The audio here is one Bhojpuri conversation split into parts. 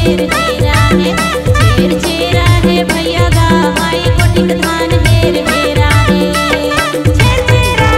हेर हेरा है। छेर छेरा है भैया गा माई कोटिक धान हेर हेरा है। छेर छेरा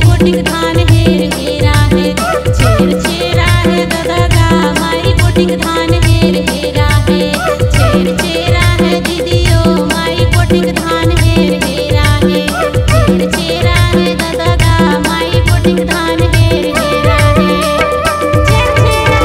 कोटिक धान हेर हेरा है। छेर छेरा है दादा गा माई कोटिक धान हेर हेरा है। छेर छेरा है दीदियो माई कोटिक धान हेर हेरा है। छेर छेरा है दादा गा माई कोटिक धान हेर हेरा है। छेर छेरा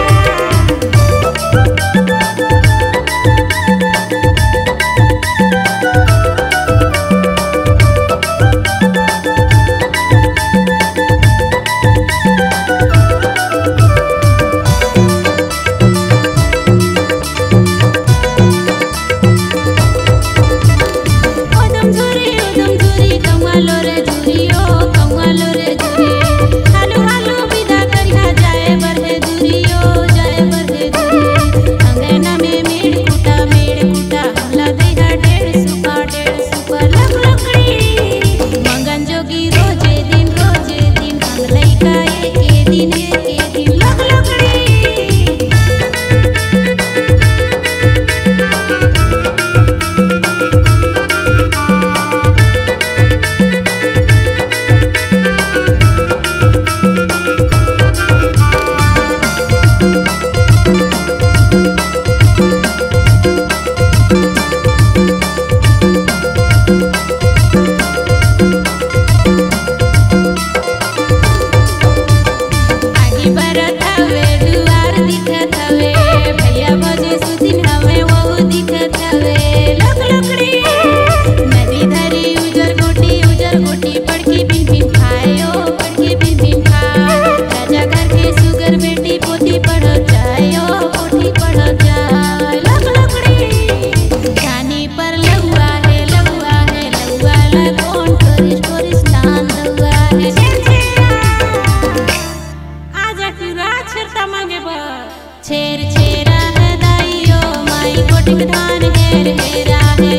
छेर छेरा है दाइयो माई कोटिक धान हेर हेरा है।